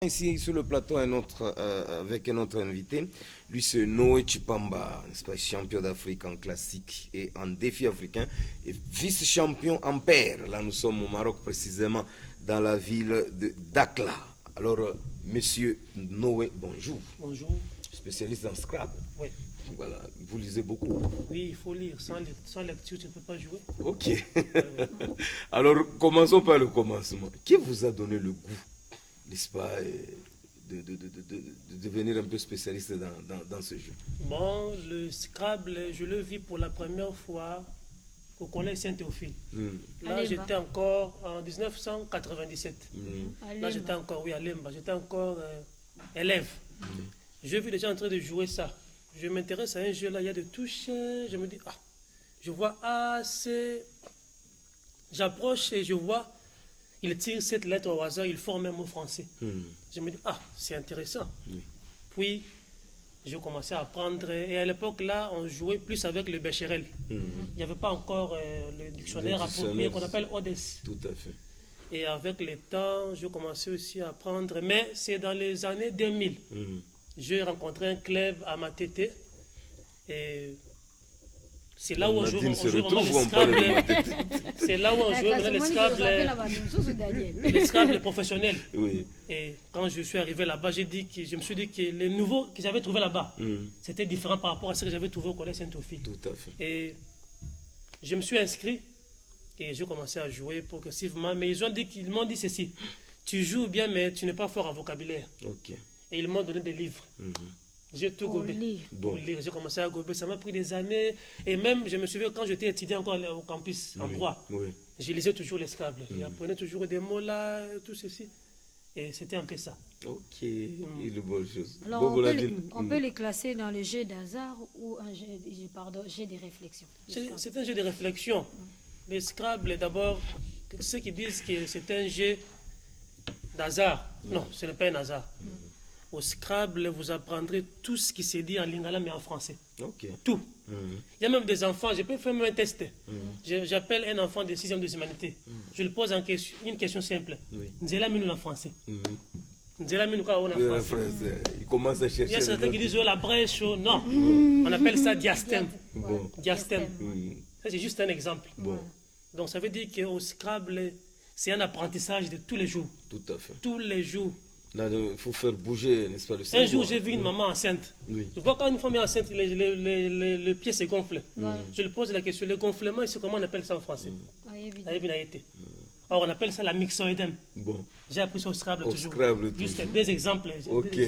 Ici sur le plateau avec un autre invité. Lui c'est Noé Chipamba, n'est-ce pas, champion d'Afrique en classique et en défi africain et vice-champion en paire. Là nous sommes au Maroc précisément dans la ville de Dakhla. Alors monsieur Noé, bonjour. Bonjour. Spécialiste en Scrabble. Oui. Voilà, vous lisez beaucoup. Oui, il faut lire. Sans lecture, tu ne peux pas jouer. Ok. Alors commençons par le commencement. Qui vous a donné le goût, n'est-ce pas, de devenir un peu spécialiste dans ce jeu? Bon, le Scrabble, je le vis pour la première fois au collège Saint-Théophile. Là, j'étais encore en 1997. Là, j'étais encore, oui, à Lemba. J'étais encore élève. Je vis les gens en train de jouer ça. Je m'intéresse à un jeu là, il y a des touches. Je me dis, ah, je vois A, C. J'approche et je vois. Il tire cette lettre au hasard, il forme un mot français. Je me dis, ah, c'est intéressant. Puis, je commençais à apprendre. Et à l'époque, là, on jouait plus avec le Becherel. Il n'y avait pas encore le dictionnaire approprié qu'on appelle Odes. Tout à fait. Et avec le temps, je commençais aussi à apprendre. Mais c'est dans les années 2000. J'ai rencontré un club à Matete. Et c'est là où on joue vraiment le Scrabble. C'est là où on joue le Scrabble professionnel. Oui. Et quand je suis arrivé là-bas, je me suis dit que les nouveaux que j'avais trouvés là-bas, c'était différent par rapport à ce que j'avais trouvé au collège Saint-Théophile. Tout à fait. Et je me suis inscrit et j'ai commencé à jouer progressivement. Mais ils m'ont dit ceci: tu joues bien, mais tu n'es pas fort en vocabulaire. Ok. Et ils m'ont donné des livres. J'ai tout gobé. Pour lire, j'ai commencé à gober. Ça m'a pris des années. Et même, je me souviens, quand j'étais étudiant encore au campus, en droit, je lisais toujours les Scrabble. J'apprenais toujours des mots là, tout ceci. Et c'était un peu ça. Ok, une bonne chose. Alors, on peut les classer dans le jeu d'hasard ou un jeu de réflexion. C'est un jeu de réflexion. Les Scrabble, d'abord, ceux qui disent que c'est un jeu d'hasard. Non, ce n'est pas un hasard. Au Scrabble, vous apprendrez tout ce qui se dit en lingala, mais en français. Ok. Tout. Il y a même des enfants, je peux faire même un test. J'appelle un enfant de 6e des humanités. Je lui pose une question simple. Nzela minou en français. Nzela minou quoi en français. Il commence à chercher. Il y a certains qui disent oh, la brèche, oh, non. On appelle ça diastème. Diastème. Ça, c'est juste un exemple. Donc, ça veut dire qu'au Scrabble, c'est un apprentissage de tous les jours. Tout à fait. Tous les jours. Là, il faut faire bouger, n'est-ce pas, le cerveau. Un jour, j'ai vu une maman enceinte. Je vois quand une femme est enceinte, le pied se gonfle. Je lui pose la question, le gonflement, c'est comment on appelle ça en français? Alors, on appelle ça la myxoïdème. J'ai appris ça au Scrabble toujours. Juste des exemples. Ok.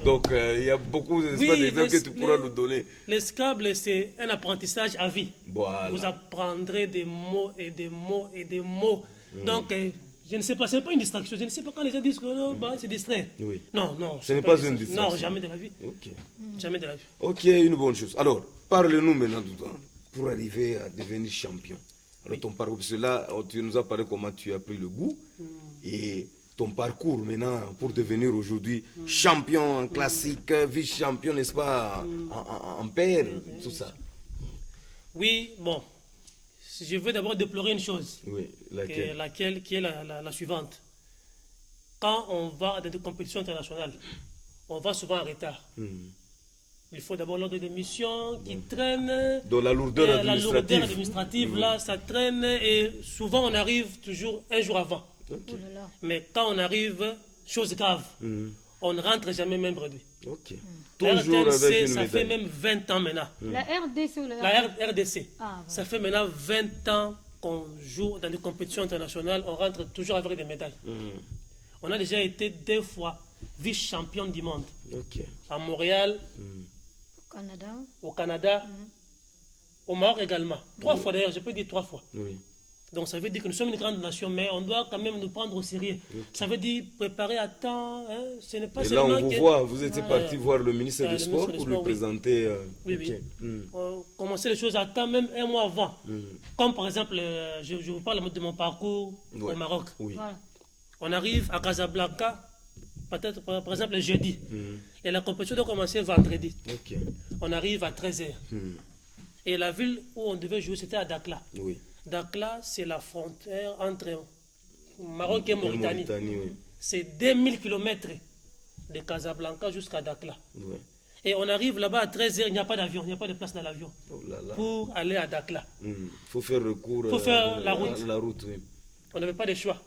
Donc, il y a beaucoup d'exemples que tu pourras nous donner. Le Scrabble, c'est un apprentissage à vie. Voilà. Vous apprendrez des mots et des mots et des mots. Donc, je ne sais pas, ce n'est pas une distraction. Je ne sais pas quand les gens disent que c'est distrait. Non, non. Ce n'est pas une distraction. Non, jamais de la vie. Jamais de la vie. Ok, une bonne chose. Alors, parle-nous maintenant pour arriver à devenir champion. Alors, ton parcours, parce que là, tu nous as parlé comment tu as pris le goût et ton parcours maintenant pour devenir aujourd'hui champion en classique, vice-champion, n'est-ce pas, en paire, tout ça. Oui, bon. Je veux d'abord déplorer une chose. Oui, laquelle? Qui est la suivante. Quand on va dans des compétitions internationales, on va souvent en retard. Il faut d'abord l'ordre de mission qui traîne. Dans la lourdeur administrative. La lourdeur administrative, là, ça traîne et souvent on arrive toujours un jour avant. Mais quand on arrive, chose grave, on ne rentre jamais même produit. La RDC, ça fait même 20 ans maintenant. La RDC ou la RDC. Ça fait maintenant 20 ans qu'on joue dans des compétitions internationales, on rentre toujours avec des médailles. On a déjà été 2 fois vice-champion du monde. À Montréal, au Canada, au Maroc également. 3 fois d'ailleurs, je peux dire 3 fois. Donc ça veut dire que nous sommes une grande nation, mais on doit quand même nous prendre au sérieux. Ça veut dire préparer à temps. Ce n'est pas et là, on vous voit, vous étiez parti voir le ministre du Sport pour lui présenter. Commencer les choses à temps, même un mois avant. Comme par exemple, je vous parle de mon parcours au Maroc. On arrive à Casablanca, peut-être par exemple le jeudi. Et la compétition doit commencer vendredi. On arrive à 13h. Et la ville où on devait jouer, c'était à Dakhla. Dakhla, c'est la frontière entre Maroc et Mauritanie. C'est 2000 km de Casablanca jusqu'à Dakhla. Ouais. Et on arrive là-bas à 13h, il n'y a pas d'avion, il n'y a pas de place dans l'avion Oh pour aller à Dakhla. Il faut faire recours faut faire la route. La route, oui. On n'avait pas de choix.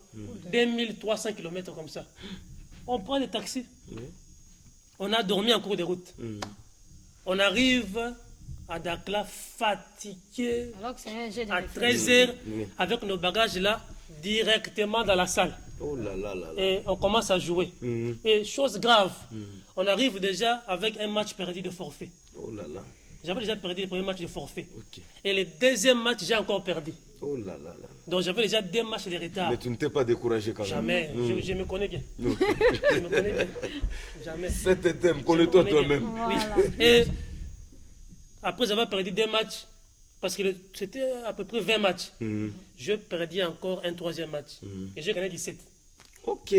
2300 km comme ça. On prend des taxis. On a dormi en cours de route. On arrive à Dakhla fatigué Alors que c'est un jet de à réflexion. 13h avec nos bagages là directement dans la salle. Oh là là là là. Et on commence à jouer. Et chose grave, on arrive déjà avec un match perdu de forfait. Oh là là. J'avais déjà perdu le premier match de forfait. Ok. Et le deuxième match, j'ai encore perdu. Oh là là là. Donc j'avais déjà 2 matchs de retard. Mais tu ne t'es pas découragé quand même. Jamais. Je me connais bien. Je me connais bien. Jamais. Cet thème, connais-toi toi-même. Voilà. Et après avoir perdu 2 matchs, parce que c'était à peu près 20 matchs, je perdis encore un 3e match. Et j'ai gagné 17. Ok.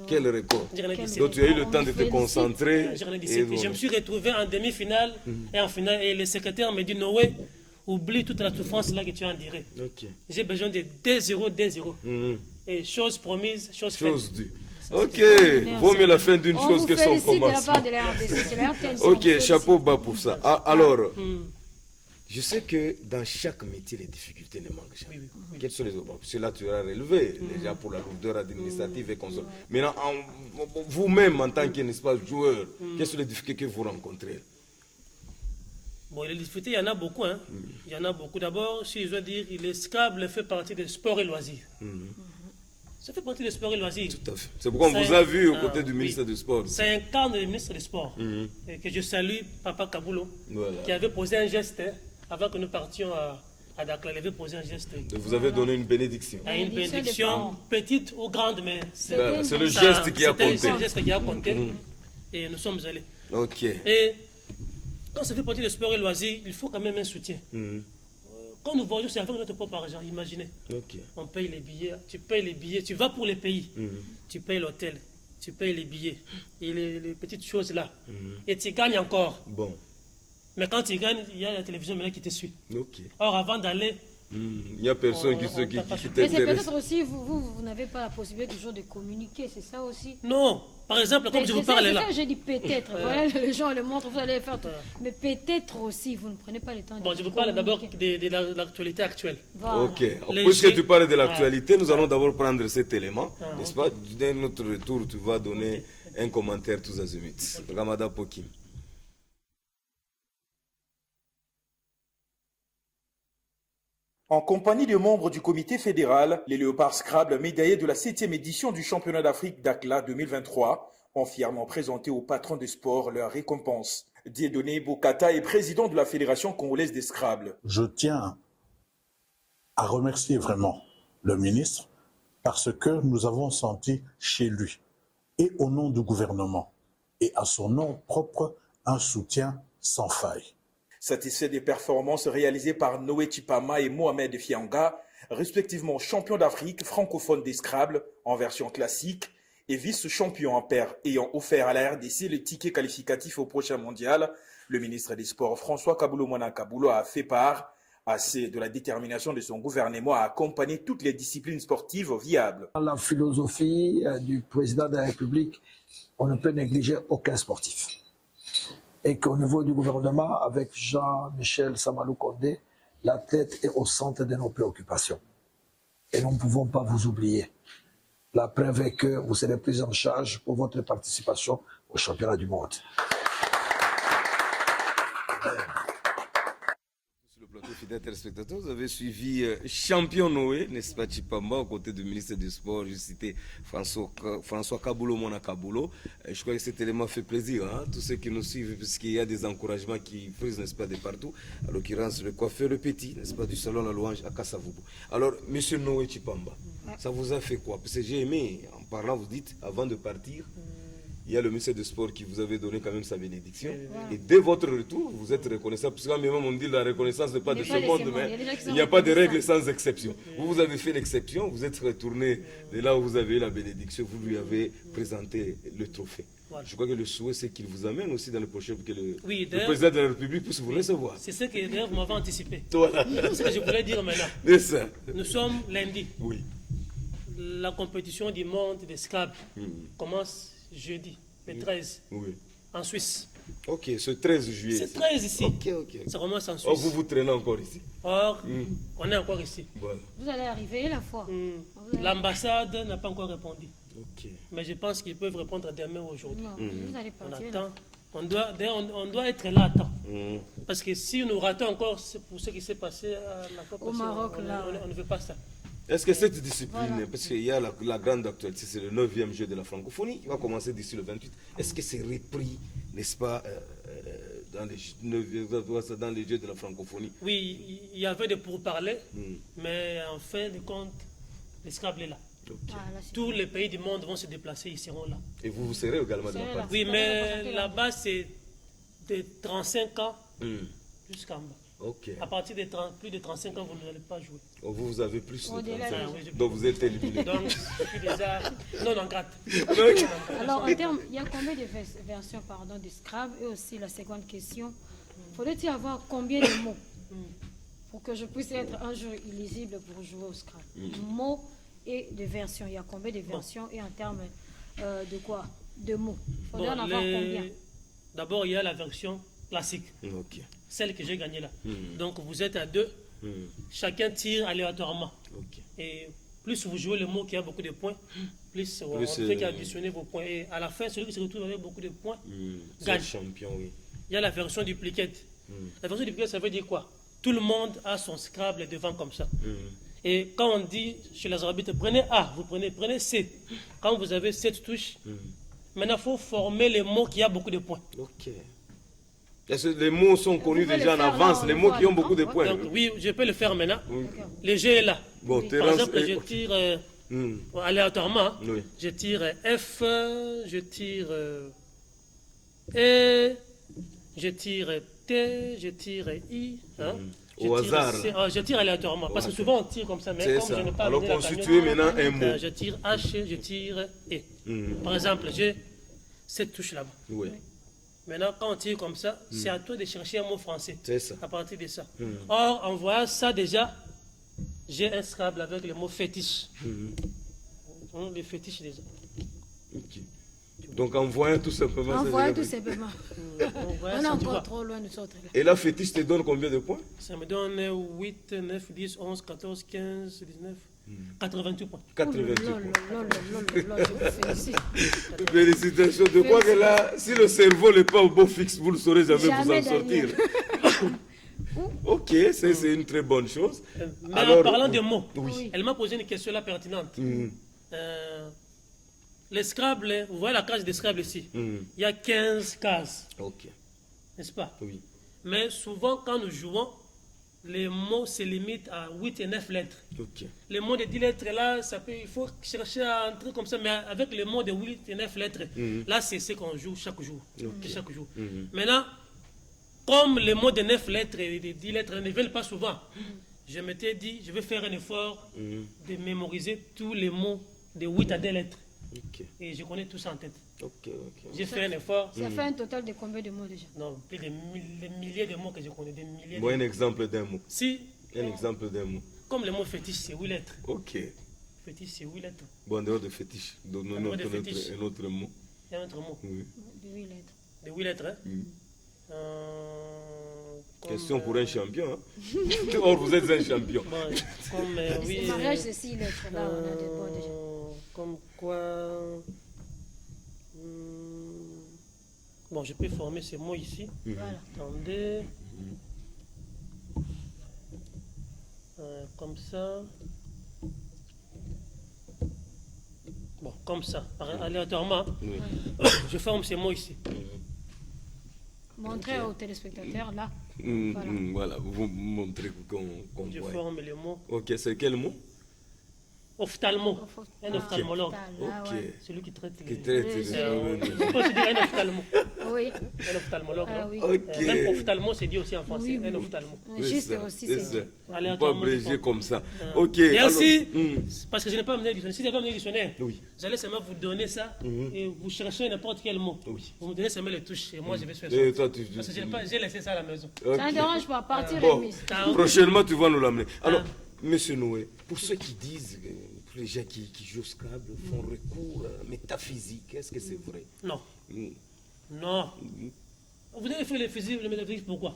Quel record. J'ai gagné 17. Donc tu as eu le temps de te concentrer. J'ai gagné 17. Et je me suis retrouvé en demi-finale et en finale. Et le secrétaire me dit Noé, oublie toute la souffrance là que tu en dirais. Ok. J'ai besoin de 2-0, 2-0. Et chose promise, chose faite. Chose due. Ok. Vaut mieux la fin d'une chose que son commencement. Ok, chapeau bas pour ça. Ah, alors, je sais que dans chaque métier, les difficultés ne manquent jamais. Oui. Quels sont les autres? Cela tu as relevé, déjà pour la lourdeur administrative et console. Maintenant, vous-même, en tant que, n'est-ce pas, joueur, quelles sont les difficultés que vous rencontrez? Bon, les difficultés, il y en a beaucoup. Hein. Il y en a beaucoup. D'abord, si je dois dire, le Scrabble fait partie des sports et loisirs. Ça fait partie des sports et loisirs. Tout à fait. C'est pourquoi on vous a vu aux côtés du ministre du Sport. Ça incarne le ministre du Sport. Et que je salue, Papa Kaboulo, qui avait posé un geste avant que nous partions à Dakhla. Il avait posé un geste. Vous avez donné une bénédiction. Une bénédiction, petite ou grande, mais c'est le geste qui a compté. C'est le geste qui a compté. Et nous sommes allés. Ok. Et quand ça fait partie des sports et loisirs, il faut quand même un soutien. Quand nous voyageons, c'est avec notre propre argent, imaginez. On paye les billets, tu payes les billets, tu vas pour les pays, tu payes l'hôtel, tu payes les billets, et les petites choses là. Et tu gagnes encore. Bon. Mais quand tu gagnes, il y a la télévision maintenant qui te suit. Ok. Or, avant d'aller... Il n'y a personne qui Mais c'est t'intéresse. peut-être aussi, vous n'avez pas la possibilité toujours de communiquer, c'est ça aussi. Non, par exemple, comme je vous parle là. C'est ça, j'ai dit peut-être. Voilà, les gens le montrent, vous allez faire tout. Mais peut-être aussi, vous ne prenez pas le temps de Bon, je vous parle d'abord de l'actualité actuelle. Voilà. Ok. Puisque tu parles de l'actualité, nous allons d'abord prendre cet élément, n'est-ce pas? Dès notre retour, tu vas donner un commentaire tous azimuts. Ramada Pokim. En compagnie des membres du comité fédéral, les Léopards Scrabble, médaillés de la 7e édition du championnat d'Afrique Dakhla 2023, ont fièrement présenté aux patrons de sport leur récompense. Dieudonné Bokata est président de la Fédération congolaise des Scrabble. Je tiens à remercier vraiment le ministre parce que nous avons senti chez lui et au nom du gouvernement et à son nom propre un soutien sans faille. Satisfait des performances réalisées par Noé Chipama et Mohamed Fianga, respectivement champion d'Afrique francophone des Scrabble en version classique et vice-champion en paire ayant offert à la RDC le ticket qualificatif au prochain mondial, le ministre des Sports François Kaboulo-Mona Kaboulo a fait part assez de la détermination de son gouvernement à accompagner toutes les disciplines sportives viables. Dans la philosophie du président de la République, on ne peut négliger aucun sportif. Et qu'au niveau du gouvernement, avec Jean-Michel Samalou Condé, la tête est au centre de nos préoccupations. Et nous ne pouvons pas vous oublier. La preuve est que vous serez pris en charge pour votre participation au championnat du monde. Fidèles téléspectateurs, vous avez suivi Champion Noé, n'est-ce pas, Chipamba, aux côtés du ministre du Sport. Je citais François Kaboulo-Mona Kaboulo. Je crois que cet élément fait plaisir, hein, tous ceux qui nous suivent, puisqu'il y a des encouragements qui frisent, n'est-ce pas, de partout. En l'occurrence, le coiffeur Le Petit, n'est-ce pas, du salon La Louange à Kassavubu. Alors, monsieur Noé Chipamba, ça vous a fait quoi? Parce que j'ai aimé, en parlant, vous dites, avant de partir, il y a le ministère du Sport qui vous avait donné quand même sa bénédiction. Et dès votre retour, vous êtes reconnaissable. Parce que même on dit la reconnaissance n'est pas de ce monde, mais il n'y a pas de règle sans exception. Vous avez fait l'exception, vous êtes retourné de là où vous avez eu la bénédiction, vous lui avez présenté le trophée. Voilà. Je crois que le souhait, c'est qu'il vous amène aussi dans le prochain, pour que le président de la République puisse vous recevoir. C'est ce que d'ailleurs vous m'avez anticipé. Voilà. C'est ce que je voulais dire maintenant. C'est ça. Nous sommes lundi. Oui. La compétition du monde des Scrabble commence jeudi. le 13, Oui. en Suisse. Ok, ce 13 juillet. C'est 13 ici. Ok. Ça commence en Suisse. Oh, vous traînez encore ici. Or, on est encore ici. Voilà. Vous allez arriver la fois. L'ambassade n'a pas encore répondu. Ok. Mais je pense qu'ils peuvent répondre demain ou aujourd'hui. Non, vous allez On partir. attend. On doit être là à temps. Mm. Parce que si nous ratons encore pour ce qui s'est passé à la fois Au passée, Maroc, là, on ne veut pas ça. Est-ce que cette discipline, Voilà. parce qu'il y a la grande actualité, c'est le 9e jeu de la francophonie, qui va commencer d'ici le 28. Est-ce que c'est repris, n'est-ce pas, dans les jeux de la francophonie? Oui, il y avait des pourparlers, mais en fin de compte, le Scrabble est là. Ah, là, c'est Tous les pays du monde vont se déplacer, ils seront là. Et vous serez également dans Serez la là. partie. Oui, mais là-bas, c'est de 35 ans Mm. jusqu'en bas. Ok. À partir de plus de 35 ans, vous n'allez pas jouer. Oh, vous avez plus de Au-delà 35 ans. oui, Donc vous êtes éliminé. Donc, je suis déjà non en gratte. Alors, en termes, il y a combien de versions du Scrabble? Et aussi, la seconde question, faudrait-il avoir combien de mots pour que je puisse être un jour éligible pour jouer au Scrabble? Mots et de versions. Il y a combien de versions et en termes de quoi? De mots. Il faudrait en avoir combien? D'abord, il y a la version classique, Ok. celle que j'ai gagnée là. Donc, vous êtes à deux, chacun tire aléatoirement. Ok. Et plus vous jouez le mot qui a beaucoup de points, plus on Plus, fait qu'additionner vos points. Et à la fin, celui qui se retrouve avec beaucoup de points C'est gagne. le champion, oui. Il y a la version duplicate. La version duplicate, ça veut dire quoi? Tout le monde a son Scrabble devant comme ça. Et quand on dit chez les arbitres, prenez A, vous prenez C. Quand vous avez 7 touches, maintenant il faut former les mots qui a beaucoup de points. Ok. Est-ce que les mots sont connus pouvez déjà en le faire avance, là, les on mots le qui voit, ont beaucoup de non? points? Donc oui, je peux le faire maintenant. Oui. Le jeu est là. Bon, Par Terence exemple, est- je tire Hmm. aléatoirement. hein. Oui. Je tire F, je tire E, je tire T, je tire I. Hein. Je Au tire hasard, C. Ah, je tire aléatoirement. Parce que souvent on tire comme ça, mais C'est comme ça. je n'ai pas Alors amené la constituez cagnotte, maintenant un mot. je tire H, je tire E. Hmm. Par exemple, j'ai cette touche là-bas. Oui. Maintenant, quand on tire comme ça, c'est à toi de chercher un mot français. C'est ça. À partir de ça. Or, en voyant ça déjà, j'ai un Scrabble avec le mot fétiche. Le fétiche déjà. Ok. Donc en voyant tout simplement. ça, Envoyez déjà tout fait. simplement. En voyant On est ça, tu encore vois, trop loin de sortir. Et la fétiche te donne combien de points? ça me donne 8, 9, 10, 11, 14, 15, 19, 88 points. 88 points. Je vous félicite. Félicitations. De quoi que là, si le cerveau n'est pas au beau fixe, vous ne saurez jamais Jamais vous en sortir. Ok, c'est une très bonne chose. Mais Alors, en parlant de mots, Oui. elle m'a posé une question là pertinente. Les Scrabble, vous voyez la case des Scrabble ici. Il y a 15 cases, Ok. n'est-ce pas? Oui. Mais souvent, quand nous jouons, les mots se limitent à 8 et 9 lettres. Ok. Les mots de 10 lettres, là, il faut chercher à entrer comme ça, mais avec les mots de 8 et 9 lettres, là, c'est ce qu'on joue chaque jour. Chaque jour. Maintenant, comme les mots de 9 lettres et de 10 lettres ne veulent pas souvent, je m'étais dit, je vais faire un effort de mémoriser tous les mots de 8 à 10 lettres. Ok. Et je connais tout ça en tête. Ok. J'ai fait un effort. Ça fait un total de combien de mots déjà? Non, plus de des milliers de mots que je connais, des milliers Bon, de un mots. exemple d'un mot. Si, Un exemple d'un mot. comme le mot fétiche, c'est 8 lettres. Ok. Fétiche, c'est 8 lettres. Bon, en dehors de fétiche, donne-nous dehors de fétiche. un autre mot. Il y a un autre mot. Oui. De 8 lettres. De 8 lettres, hein? Comme, Question pour un champion. Hein? Or, vous êtes un champion. Bon, comme, oui. Le mariage, c'est 6 lettres. Là, on a des mots déjà. Comme quoi. Bon, je peux former ces mots ici. Voilà. Attendez. Comme ça. Bon, comme ça, aléatoirement. Oui. Je forme ces mots ici. Montrez aux téléspectateurs là. Voilà, vous montrez qu'on Je voit. forme les mots. Ok, c'est quel mot? Ophtalmo. Un ophtalmologue. Ah, Ok. ouais. Celui qui traite Qui les... traite Oui, les c'est- On peut aussi dire un ophtalmo. Oui. Un ophtalmologue, Ah non? oui. Ok. Même ophtalmo, c'est dit aussi en français. Oui, oui. Un ophtalmo. Juste ça, aussi, c'est c'est ça. Allez, Faut pas attends, moi, abréger je comme ça. Ah. Ok. Et alors- aussi, Hmm. parce que je n'ai pas amené le dictionnaire. Si j'avais amené le dictionnaire, Oui. j'allais seulement vous donner ça et vous cherchez n'importe quel mot. Oui. Vous me donnez seulement les touches et moi je vais faire ça. Et toi, tu. Parce que j'ai laissé ça à la maison. Ok. Ça ne dérange pas. Partir Bon. remise. Prochainement, tu vas nous l'amener. Alors, Monsieur Noé, pour ceux qui disent, pour les gens qui jouent au Scrabble, font recours métaphysique, est-ce que c'est vrai? Non. Non. Vous avez fait les physiques, les métaphysiques, pourquoi?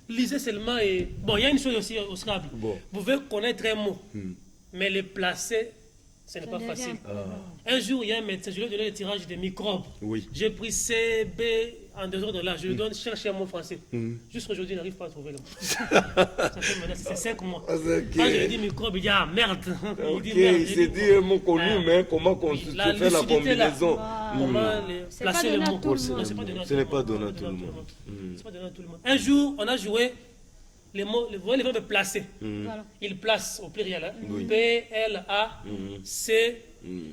Lisez seulement et... Bon, il y a une chose aussi au Scrabble. Vous pouvez connaître un mot, mais le placer, ce n'est pas facile. Un jour, il y a un médecin, je lui ai donné le tirage des microbes. Oui. J'ai pris C, B, en désordre là. Je lui donne chercher un mot français. Jusqu'aujourd'hui, il n'arrive pas à trouver le mot. Ça fait maintenant, c'est 5 mois. Quand je lui dis microbe, il dit ah merde. Il s'est dit un mot connu, mais comment on se fait la combinaison? Comment placer le mot? Ce n'est pas donné à tout le monde. C'est pas donné à tout le monde. Un jour, on a joué les mots, les verbes placer. Il place au pluriel. Hein? P, L, A, C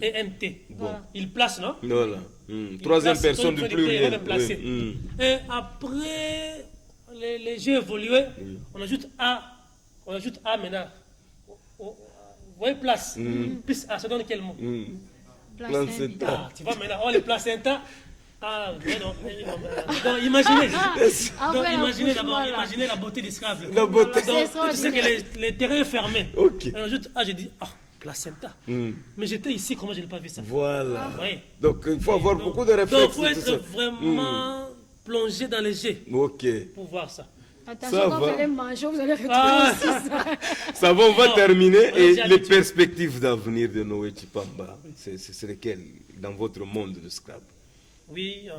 et M, T. Il place, non? Voilà. Troisième personne du pluriel. Et après, les jeux évolués, on ajoute A. On ajoute A maintenant. Vous voyez, place. Plus A, ça donne quel mot? Placenta. Tu vois maintenant, les placentas. Ah, non. Donc, imaginez. Donc, imaginez d'abord, imaginez la beauté du Scrabble. La beauté. Donc, tu sais que les terrains sont fermés. Ok. J'ai dit, placenta. Mais j'étais ici, comment je n'ai pas vu ça? Voilà. Oui. Donc, il faut avoir beaucoup de réflexes. Donc, il faut être vraiment plongé dans les jets. Ok. Pour voir ça. Attention, quand vous allez manger, vous allez retrouver aussi ça. Ça va, on va terminer. Et les perspectives d'avenir de Noé Tchipamba, c'est lesquelles dans votre monde de Scrabble? Oui.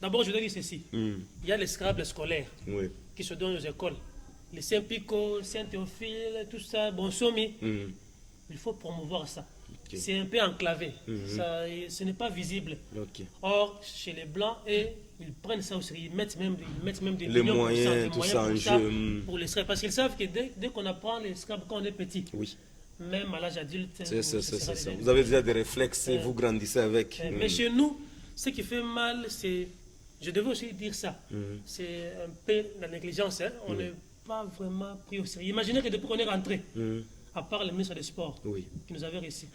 D'abord, je dois dire ceci. Il y a les Scrabble scolaires qui se donnent aux écoles. Les Saint-Pico, Saint-Théophile, tout ça, Bonsomi. Il faut promouvoir ça. C'est un peu enclavé. Ce n'est pas visible. Or, chez les Blancs, ils prennent ça aussi. Ils mettent même des les millions moyens, tout ça en jeu. Pour les Scrabble. Parce qu'ils savent que dès qu'on apprend les Scrabble quand on est petit, même à l'âge adulte, c'est ça. Vous avez déjà des réflexes et vous grandissez avec. Mais chez nous, ce qui fait mal, c'est... Je devais aussi dire ça. C'est un peu la négligence. Hein. On n'est pas vraiment pris au sérieux. Imaginez que depuis qu'on est rentré, à part le ministre des Sports, qui nous avait réussi.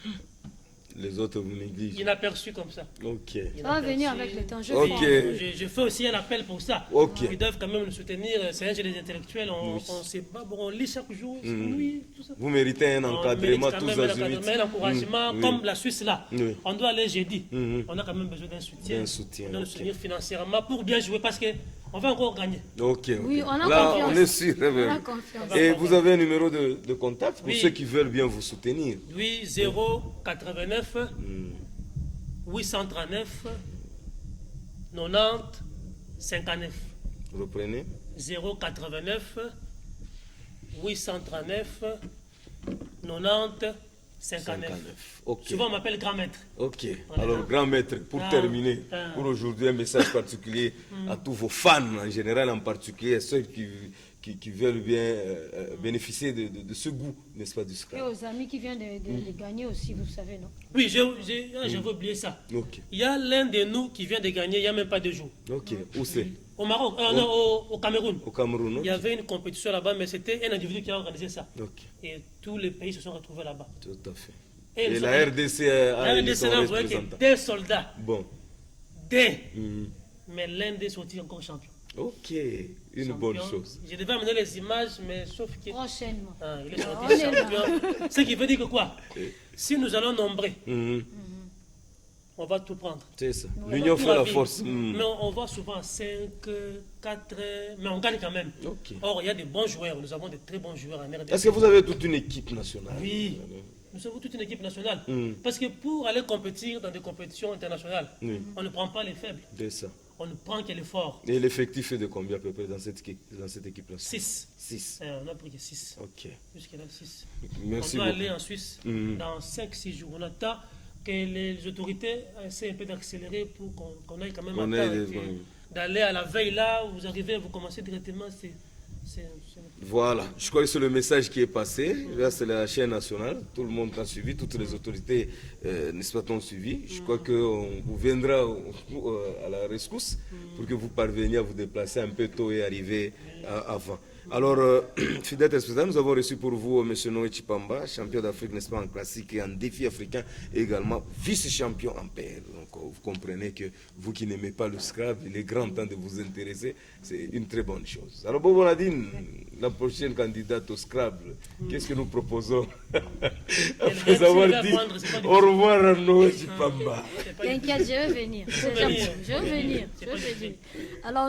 Les autres vous négligent. Inaperçu comme ça. Ça va venir avec le temps. Je fais aussi un appel pour ça. Ils doivent quand même nous soutenir. C'est un jeu des intellectuels. On sait pas, on lit chaque jour. Tout ça. Vous méritez un encadrement, tous azimuts. Un encouragement, comme la Suisse là. On doit aller jeudi. On a quand même besoin d'un soutien. On doit nous soutenir financièrement pour bien jouer parce qu'on va encore gagner. Oui, on a là, confiance. on est sûr. On a confiance. Et vous avez un numéro de contact pour ceux qui veulent bien vous soutenir? Oui, 089 839 90 59. Reprenez. 089 839 90 59. Souvent on m'appelle grand maître. Alors grand maître, pour terminer, pour aujourd'hui, un message particulier à tous vos fans en général, en particulier à ceux qui veulent bien bénéficier de ce goût, n'est-ce pas, du Scrabble. Et aux amis qui viennent de gagner aussi, vous savez, non? Oui, j'avais oublié ça. Il y a l'un de nous qui vient de gagner il n'y a même pas 2 jours. Où c'est? Au Maroc, non, au Cameroun. Au Cameroun, il y avait une compétition là-bas, mais c'était un individu qui a organisé ça. Et tous les pays se sont retrouvés là-bas. Tout à fait. Et la RDC a envoyé que des soldats. Bon. Mais l'un des sortis encore champion. Une bonne chose. Je devais amener les images, mais sauf que... Prochainement. Il est sorti champion. Ce qui veut dire que quoi? Si nous allons nombrer, on va tout prendre. C'est ça. L'union fait la force. Mais on va souvent 5, 4, mais on gagne quand même. Or, il y a des bons joueurs. Nous avons de très bons joueurs en RDC. Est-ce que vous avez toute une équipe nationale? Oui. Nous avons toute une équipe nationale. Parce que pour aller compétir dans des compétitions internationales, on ne prend pas les faibles. C'est ça. On ne prend que les forts. Et l'effectif est de combien à peu près dans cette équipe-là? 6. On a pris que 6. Jusqu'à là, 6. Merci on doit beaucoup. aller en Suisse dans 5-6 jours. On attend que les autorités essaient un peu d'accélérer pour qu'on aille quand même à temps. D'aller à la veille là, vous arrivez, vous commencez directement. Voilà, je crois que c'est le message qui est passé. Là, c'est la chaîne nationale. Tout le monde a suivi, toutes les autorités, n'est-ce pas, ont suivi. Je crois qu'on vous viendra à la rescousse pour que vous parveniez à vous déplacer un peu tôt et arriver avant. Alors, fidèles téléspectateurs, nous avons reçu pour vous M. Noé Chipamba, champion d'Afrique, n'est-ce pas, en classique et en défi africain, et également vice-champion en paire. Donc, vous comprenez que vous qui n'aimez pas le Scrabble, il est grand temps de vous intéresser. C'est une très bonne chose. Alors, Bobo Nadine, la prochaine candidate au Scrabble, qu'est-ce que nous proposons après avoir dit au revoir à Noé Chipamba? T'inquiète, je vais venir. Je vais venir. Alors,